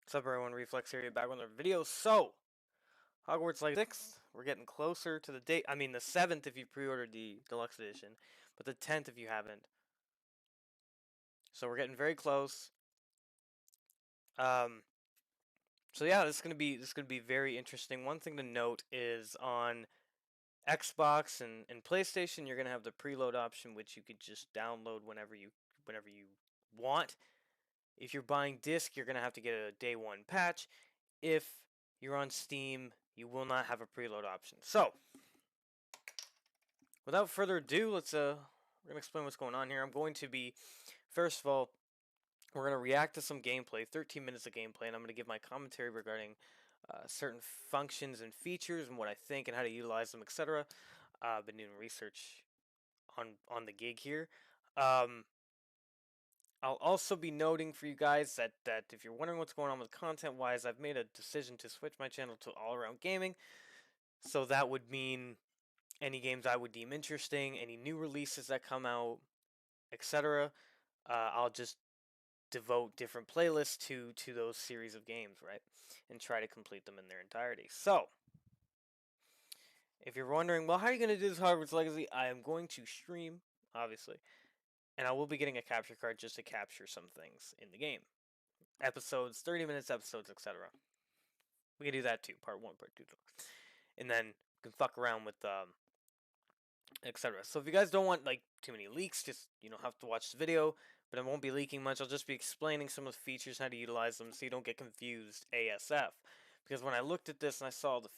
What's up, everyone? Reflex here, back with another video. So, Hogwarts Legacy 6th, we're getting closer to the date. I mean, the 7th if you pre-ordered the deluxe edition, but the 10th if you haven't. So we're getting very close. Um, so yeah, this is gonna be very interesting. One thing to note is on Xbox and PlayStation, you're gonna have the preload option, which you could just download whenever you want. If you're buying disc, you're gonna have to get a day one patch. If you're on Steam, you will not have a preload option. So, without further ado, we're gonna explain what's going on here. I'm going to be, first of all, we're gonna react to some gameplay, 13 minutes of gameplay, and I'm gonna give my commentary regarding certain functions and features and what I think and how to utilize them, etc. I've been doing research on the gig here. Um, I'll also be noting for you guys that if you're wondering what's going on with content wise, I've made a decision to switch my channel to all around gaming. So that would mean any games I would deem interesting, any new releases that come out, etc. I'll just devote different playlists to those series of games, right? And try to complete them in their entirety. So, if you're wondering, well, how are you going to do this Hogwarts Legacy? I am going to stream, obviously, and I will be getting a capture card just to capture some things in the game. Episodes, 30 minutes episodes, etc. We can do that too, part 1, part 2. And then we can fuck around with etc. So if you guys don't want like too many leaks, just have to watch the video. But I won't be leaking much. I'll just be explaining some of the features, how to utilize them, so you don't get confused ASF. Because when I looked at this and I saw the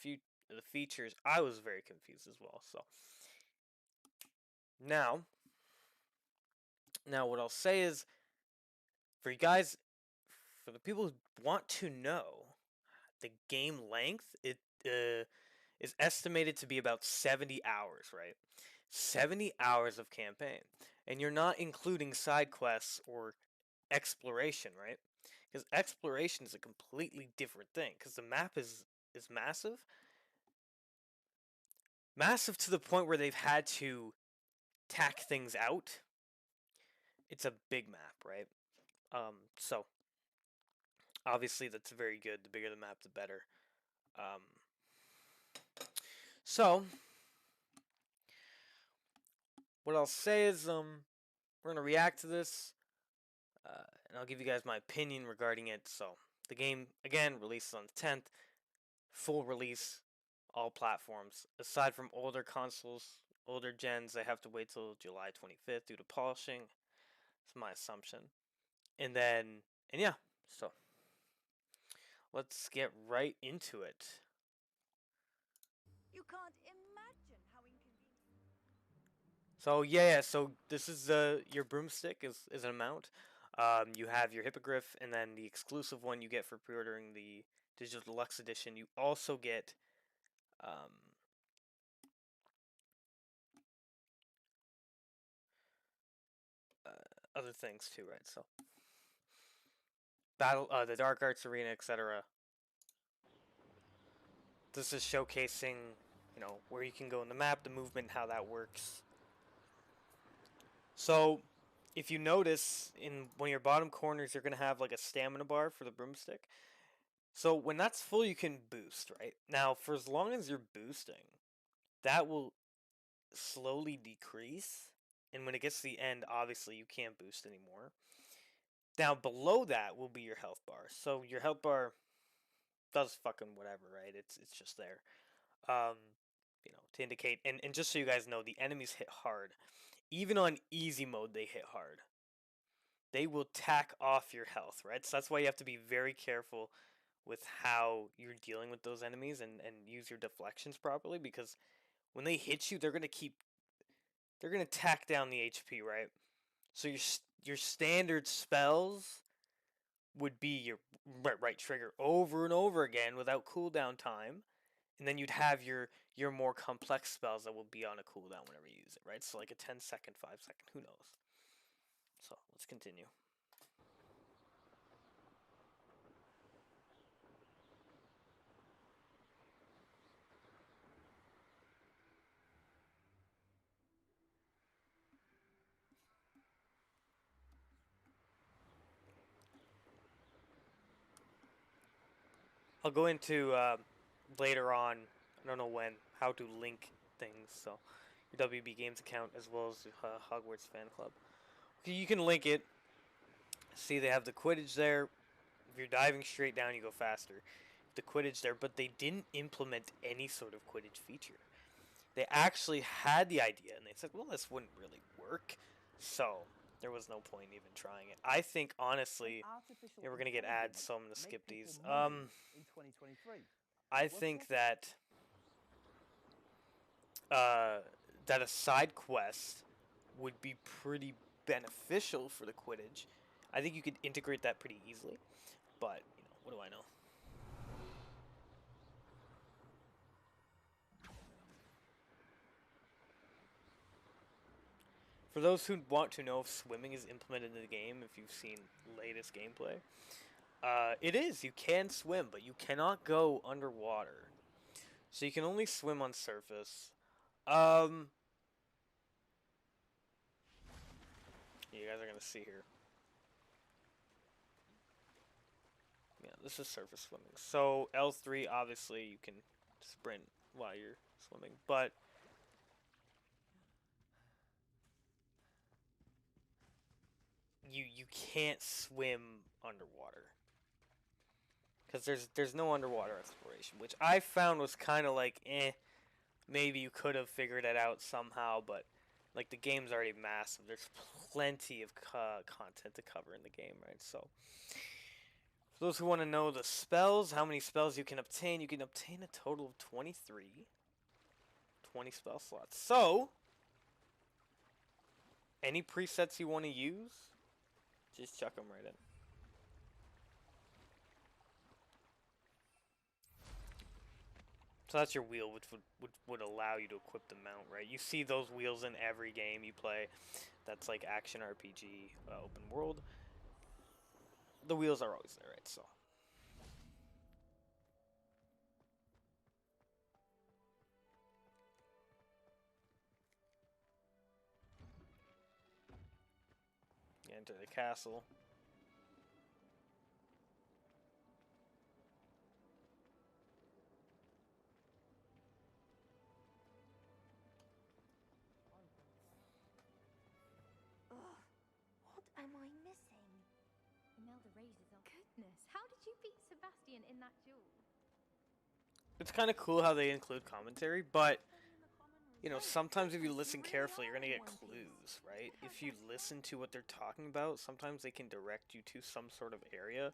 features, I was very confused as well. So now, what I'll say is, for you guys, for the people who want to know the game length, it is estimated to be about 70 hours, right? 70 hours of campaign. And you're not including side quests or exploration, right? Because exploration is a completely different thing. Because the map is massive, massive to the point where they've had to tack things out. It's a big map, right? So obviously that's very good. The bigger the map, the better. Um, so what I'll say is, we're gonna react to this, and I'll give you guys my opinion regarding it. So the game again releases on the 10th. Full release, all platforms. Aside from older consoles, older gens, they have to wait till July 25th due to polishing. That's my assumption. And yeah, so let's get right into it. You can't imagine how inconvenient. So yeah, so this is your broomstick is an amount. You have your hippogriff, and then the exclusive one you get for pre-ordering the digital deluxe edition. You also get um, uh, other things too, right? So the dark arts arena, etc. This is showcasing, where you can go in the map, the movement, how that works. So, if you notice, in one of your bottom corners, you're gonna have like a stamina bar for the broomstick. So when that's full, you can boost, right? Now, for as long as you're boosting, that will slowly decrease. And when it gets to the end, obviously you can't boost anymore. Now, below that will be your health bar. So your health bar does fucking whatever, right? It's just there. Um, to indicate, and just so you guys know, the enemies hit hard. Even on easy mode, they hit hard. They will tack off your health, right? So that's why you have to be very careful with how you're dealing with those enemies and use your deflections properly, because when they hit you, they're gonna tack down the HP, right? So your standard spells would be your right trigger over and over again without cooldown time, and then you'd have your more complex spells that will be on a cooldown whenever you use it, right? So like a 10-second, 5-second, who knows. So let's continue. I'll go into later on. I don't know when how to link things. So your WB Games account as well as Hogwarts Fan Club. Okay, you can link it. See, they have the Quidditch there. If you're diving straight down, you go faster. The Quidditch there, but they didn't implement any sort of Quidditch feature. They actually had the idea, and they said, "Well, this wouldn't really work," so there was no point even trying it. I think honestly, yeah, we're gonna get ads, so I'm gonna skip these. In 2023. I think that uh, that a side quest would be pretty beneficial for the Quidditch. I think you could integrate that pretty easily, but what do I know? For those who want to know if swimming is implemented in the game, if you've seen latest gameplay, it is. You can swim, but you cannot go underwater. So you can only swim on surface. You guys are gonna see here. Yeah, this is surface swimming. So L3, obviously, you can sprint while you're swimming, but you can't swim underwater because there's no underwater exploration, which I found was kind of like maybe you could have figured it out somehow, but like the game's already massive. There's plenty of content to cover in the game, right? So for those who want to know the spells, how many spells you can obtain a total of 23. 20 spell slots. So any presets you want to use, just chuck them right in. So that's your wheel, which would allow you to equip the mount, right? You see those wheels in every game you play. That's like action RPG, open world. The wheels are always there, right? So. You enter the castle. Ugh, what am I missing? Imelda raises our goodness. How did you beat Sebastian in that duel? It's kind of cool how they include commentary, but sometimes if you listen carefully, you're gonna get clues, right? If you listen to what they're talking about, sometimes they can direct you to some sort of area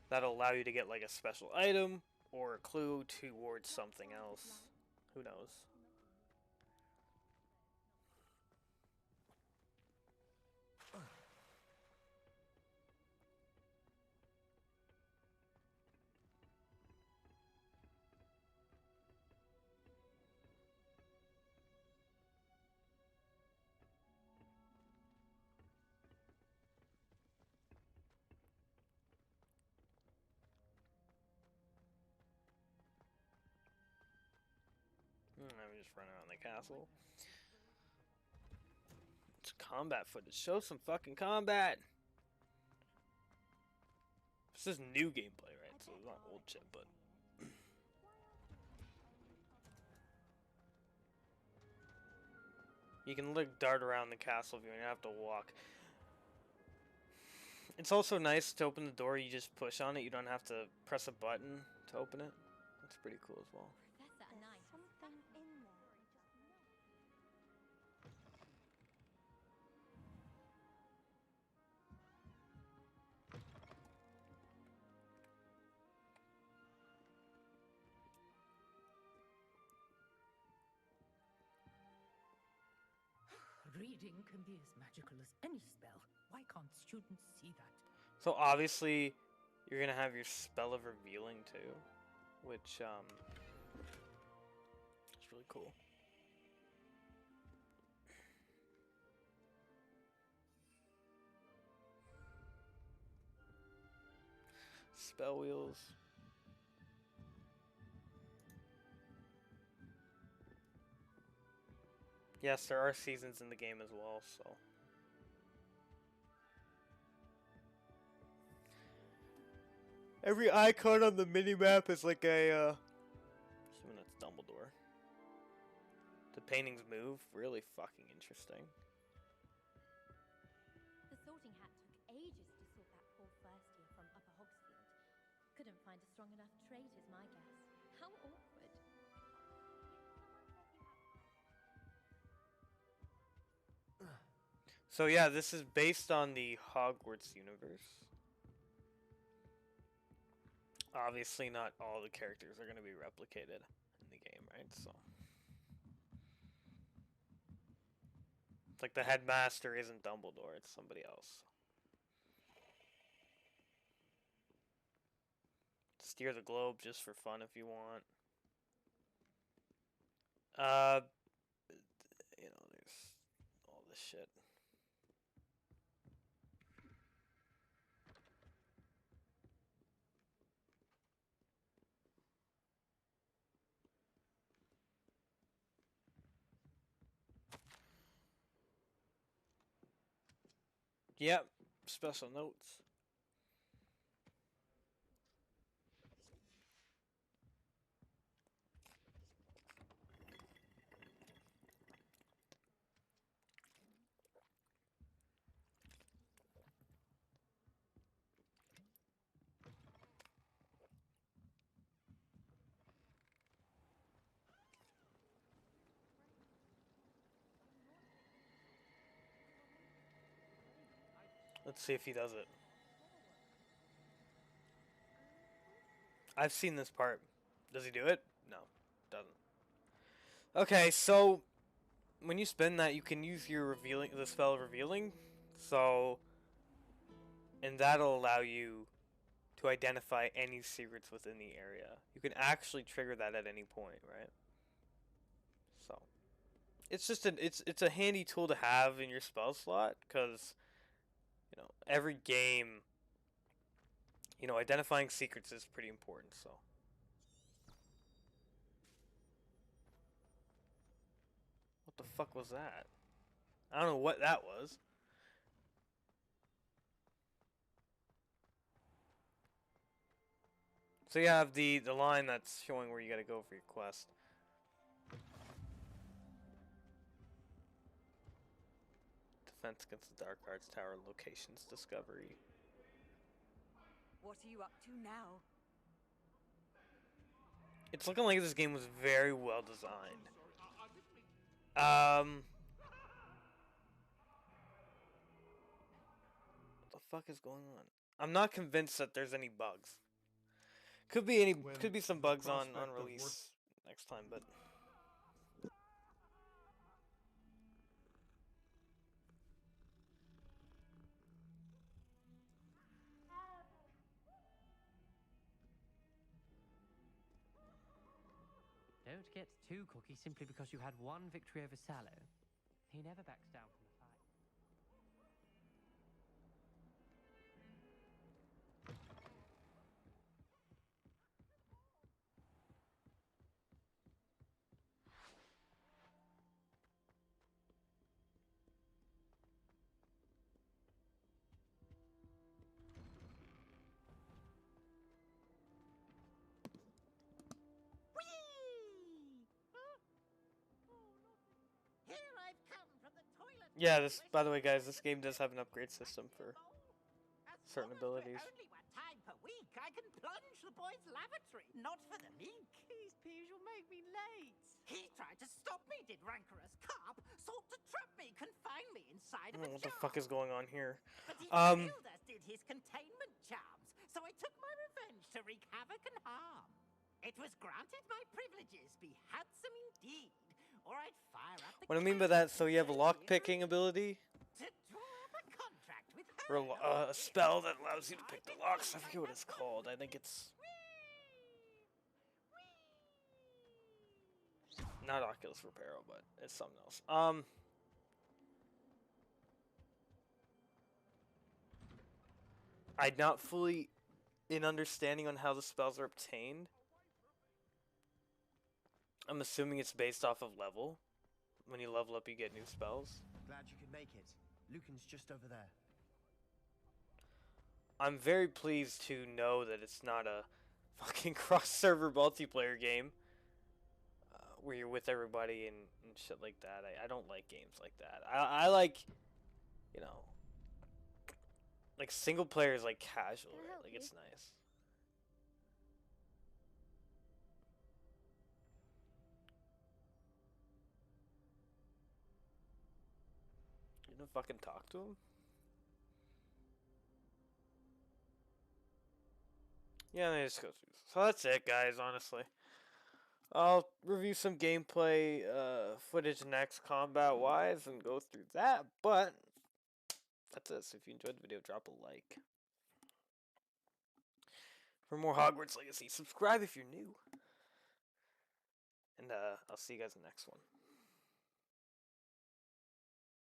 that'll allow you to get like a special item or a clue towards something else. Who knows? I'm just running around the castle. It's combat footage. Show some fucking combat. This is new gameplay, right? So it's not old shit, but. You can like dart around the castle if you don't have to walk. It's also nice to open the door. You just push on it. You don't have to press a button to open it. That's pretty cool as well. There's something in there. Reading can be as magical as any spell. Why can't students see that? So obviously, you're gonna have your spell of revealing too, which is really cool. Spell wheels. Yes, there are seasons in the game as well, so. Every icon on the mini-map is like a, assuming that's Dumbledore. The paintings move. Really fucking interesting. The sorting hat took ages to sort that poor first year from Upper Hogsfield. Couldn't find a strong enough trait, is my guess. How awkward. So yeah, this is based on the Hogwarts universe. Obviously, not all the characters are going to be replicated in the game, right? So, it's like the headmaster isn't Dumbledore; it's somebody else. Steer the globe just for fun if you want. You know, there's all this shit. Yep, special notes. Let's see if he does it. I've seen this part. Does he do it? No, doesn't. Okay, so when you spend that, you can use your the spell revealing. So, and that'll allow you to identify any secrets within the area. You can actually trigger that at any point, right? So, it's just it's a handy tool to have in your spell slot because you know every game, you know, identifying secrets is pretty important. So. What the fuck was that? I don't know what that was. So you have the line that's showing where you gotta go for your quest. Defense against the Dark Arts Tower locations discovery. What are you up to now? It's looking like this game was very well designed. What the fuck is going on? I'm not convinced that there's any bugs. Could be some bugs on release next time, but Don't get too cocky simply because you had one victory over Sallow. He never backs down from the fight. Here I've come from the toilet. yeah. This, by the way, guys, this game does have an upgrade system for certain abilities. Only one time per week, I can plunge the boy's lavatory. Not for the meek. These peas will make me late. He tried to stop me, did rancorous carp. Sought to trap me, confine me inside I of don't know a what the jar. fuck is going on here. But he failed, as did his containment charms. So I took my revenge to wreak havoc and harm. It was granted my privileges be handsome indeed, or I'd fire up the What I mean by that, so you have a lock picking ability, to draw up a contract with her. or a spell that allows you to pick the locks. I forget what it's called. I think it's not Oculus Reparo, but it's something else. I'm not fully in understanding on how the spells are obtained. I'm assuming it's based off of level. When you level up, you get new spells. Glad you could make it. Lucan's just over there. I'm very pleased to know that it's not a fucking cross-server multiplayer game where you're with everybody and shit like that. I don't like games like that. I like, you know, like single player is like casual, Can I right? help Like you? it's nice. You gonna fucking talk to him? Yeah, they just go through. So that's it, guys. Honestly, I'll review some gameplay footage next, combat wise, and go through that. But that's it. So if you enjoyed the video, drop a like. For more Hogwarts Legacy, subscribe if you're new. And I'll see you guys in the next one.